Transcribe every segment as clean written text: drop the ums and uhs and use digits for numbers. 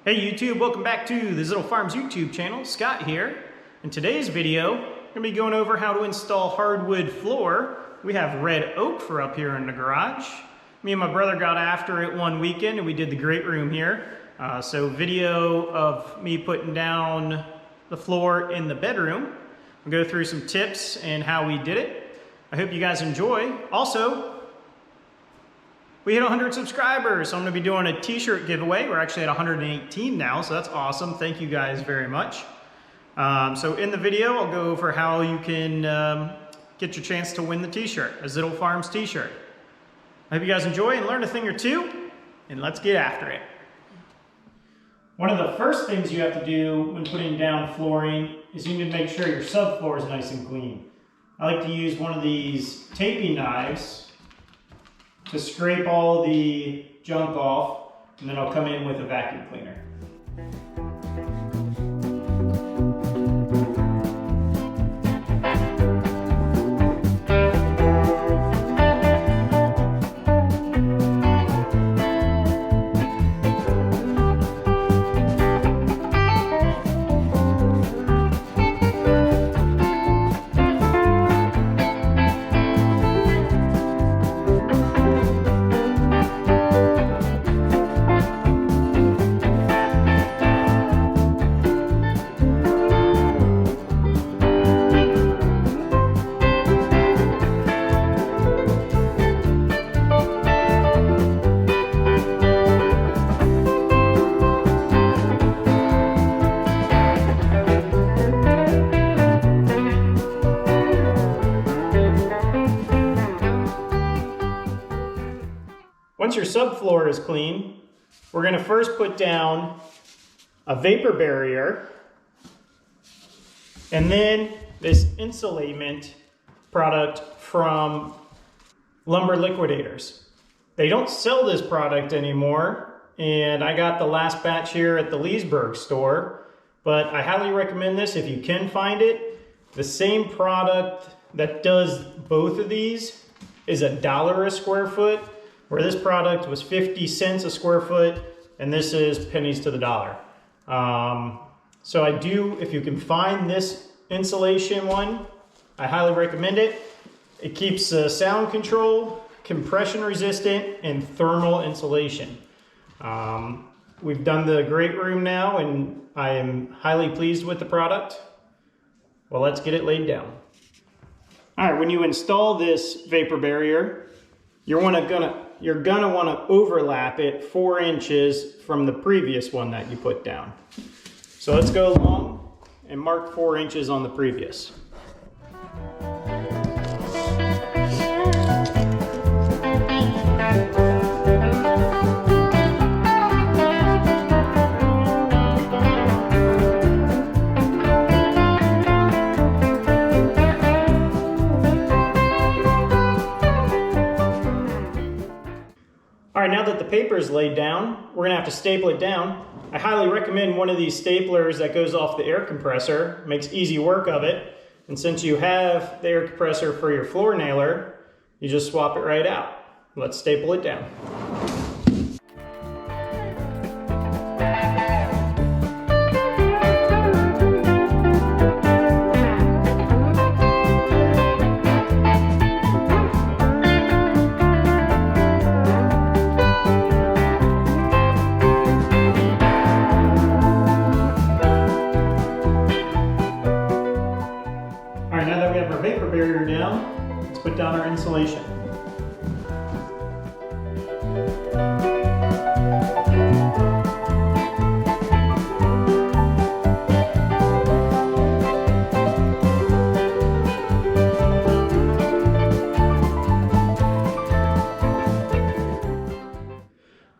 Hey YouTube, welcome back to the Little Farms YouTube channel. Scott here. In today's video, I'm going to be going over how to install hardwood floor. We have red oak for up here in the garage. Me and my brother got after it one weekend and we did the great room here. So video of me putting down the floor in the bedroom. We'll go through some tips and how we did it. I hope you guys enjoy. Also, we hit 100 subscribers, so I'm going to be doing a t-shirt giveaway. We're actually at 118 now, so that's awesome. Thank you guys very much. So in the video, I'll go over how you can get your chance to win the t-shirt, a Little Farms t-shirt. I hope you guys enjoy and learn a thing or two, and let's get after it. One of the first things you have to do when putting down flooring is you need to make sure your subfloor is nice and clean. I like to use one of these taping knives to scrape all the junk off, and then I'll come in with a vacuum cleaner. Once your subfloor is clean, we're going to first put down a vapor barrier and then this Insulayment product from Lumber Liquidators. They don't sell this product anymore, and I got the last batch here at the Leesburg store, but I highly recommend this if you can find it. The same product that does both of these is $1 a square foot, where this product was 50 cents a square foot, and this is pennies to the dollar. So I do, if you can find this insulation one, I highly recommend it. It keeps sound control, compression resistant, and thermal insulation. We've done the great room now, and I am highly pleased with the product. Well, let's get it laid down. All right, when you install this vapor barrier, you're gonna want to overlap it 4 inches from the previous one that you put down. So let's go along and mark 4 inches on the previous. All right, now that the paper is laid down, we're gonna have to staple it down. I highly recommend one of these staplers that goes off the air compressor. Makes easy work of it. And since you have the air compressor for your floor nailer, you just swap it right out. Let's staple it down. Now that we have our vapor barrier down, let's put down our insulation.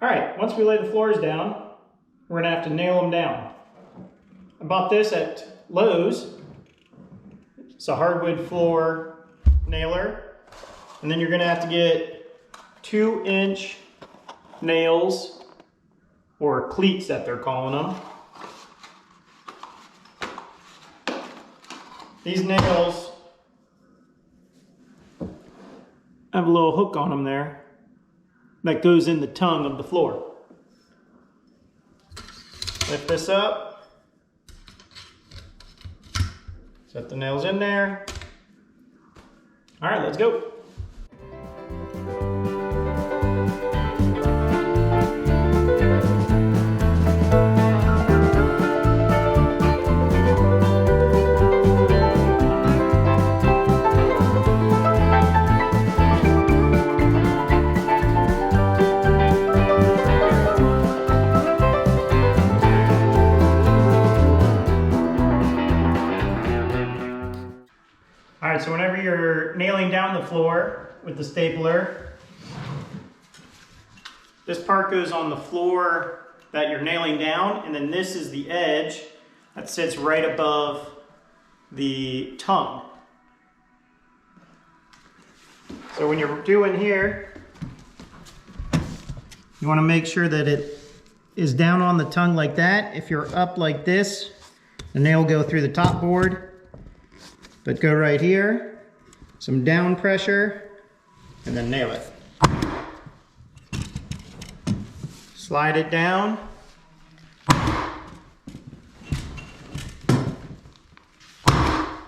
All right, once we lay the floors down, we're gonna have to nail them down. I bought this at Lowe's. It's a hardwood floor nailer, and then you're going to have to get 2-inch nails, or cleats that they're calling them. These nails have a little hook on them there that goes in the tongue of the floor. Lift this up. Set the nails in there. All right, let's go. All right, so whenever you're nailing down the floor with the stapler, this part goes on the floor that you're nailing down, and then this is the edge that sits right above the tongue. So when you're doing here, you want to make sure that it is down on the tongue like that. If you're up like this, the nail will go through the top board. But go right here, some down pressure, and then nail it. Slide it down.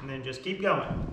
And then just keep going.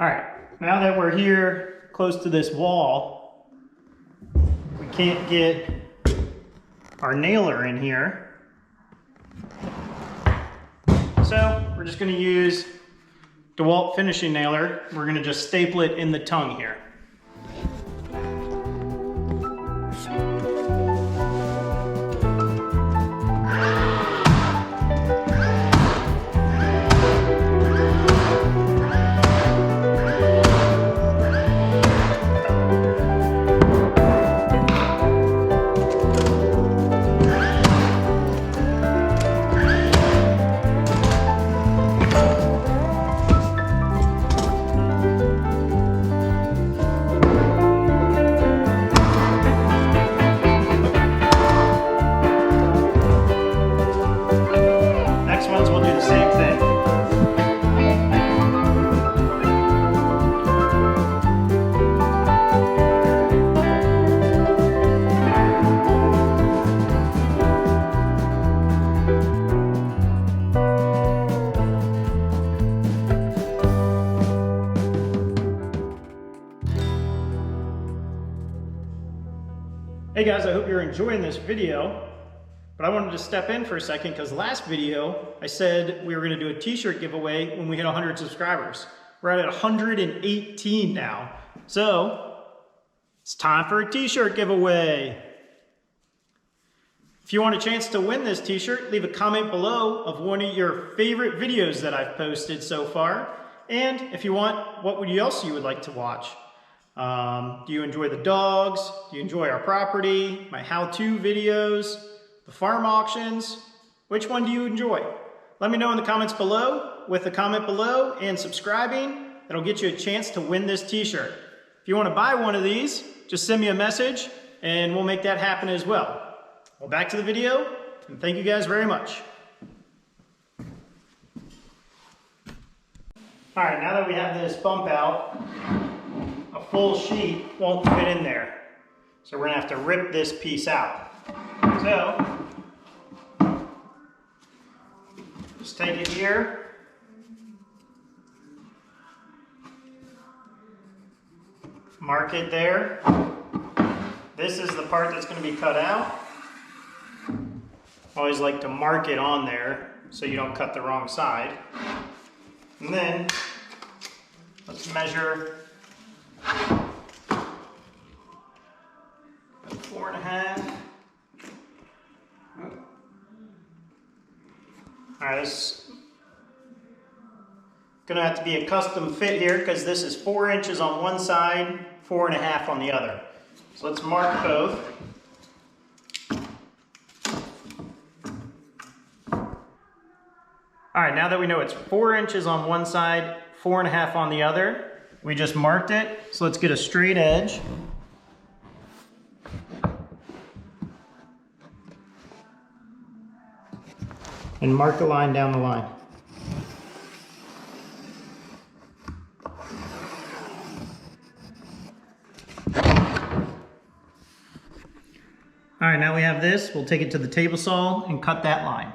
All right, now that we're here close to this wall, we can't get our nailer in here. So we're just going to use DeWalt finishing nailer. We're going to just staple it in the tongue here. Hey guys, I hope you're enjoying this video, but I wanted to step in for a second because last video I said we were going to do a t-shirt giveaway when we hit 100 subscribers. We're at 118 now, so it's time for a t-shirt giveaway. If you want a chance to win this t-shirt, leave a comment below of one of your favorite videos that I've posted so far, and if you want, what else you would like to watch. Do you enjoy the dogs? Do you enjoy our property, my how-to videos, the farm auctions? Which one do you enjoy? Let me know in the comments below with a comment below and subscribing. That'll get you a chance to win this t-shirt. If you want to buy one of these, just send me a message and we'll make that happen as well. Well, back to the video, and thank you guys very much. All right, now that we have this bump out, a full sheet won't fit in there. So we're gonna have to rip this piece out. So, just take it here. Mark it there. This is the part that's gonna be cut out. I always like to mark it on there so you don't cut the wrong side. And then, let's measure 4.5. Alright, this is gonna have to be a custom fit here because this is 4 inches on one side, 4.5 on the other. So let's mark both. Alright, now that we know it's 4 inches on one side, 4.5 on the other, we just marked it. So let's get a straight edge. And mark a line down the line. Alright, now we have this. We'll take it to the table saw and cut that line.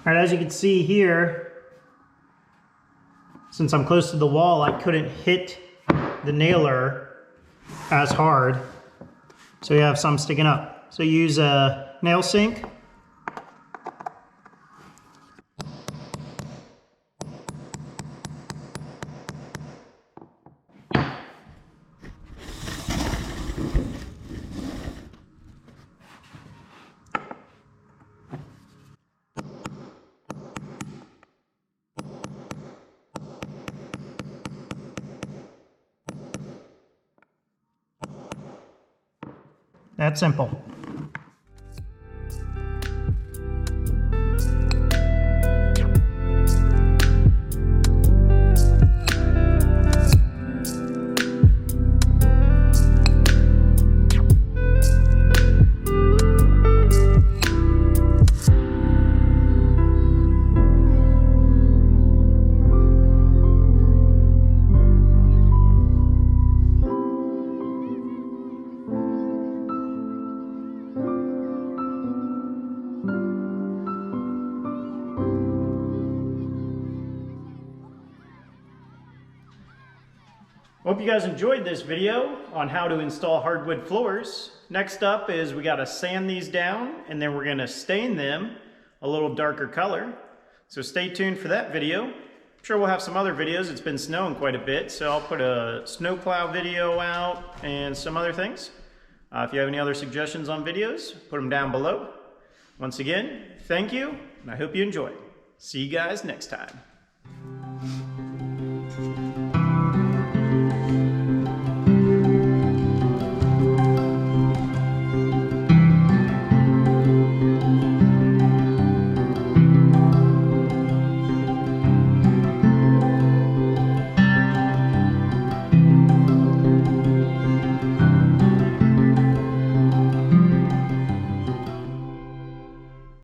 Alright, as you can see here, since I'm close to the wall, I couldn't hit the nailer as hard, so you have some sticking up. So use a nail sink. That simple. Hope you guys enjoyed this video on how to install hardwood floors. Next up is we got to sand these down and then we're going to stain them a little darker color. So stay tuned for that video. I'm sure we'll have some other videos. It's been snowing quite a bit, so I'll put a snowplow video out and some other things. If you have any other suggestions on videos, put them down below. Once again, thank you, and I hope you enjoyed. See you guys next time.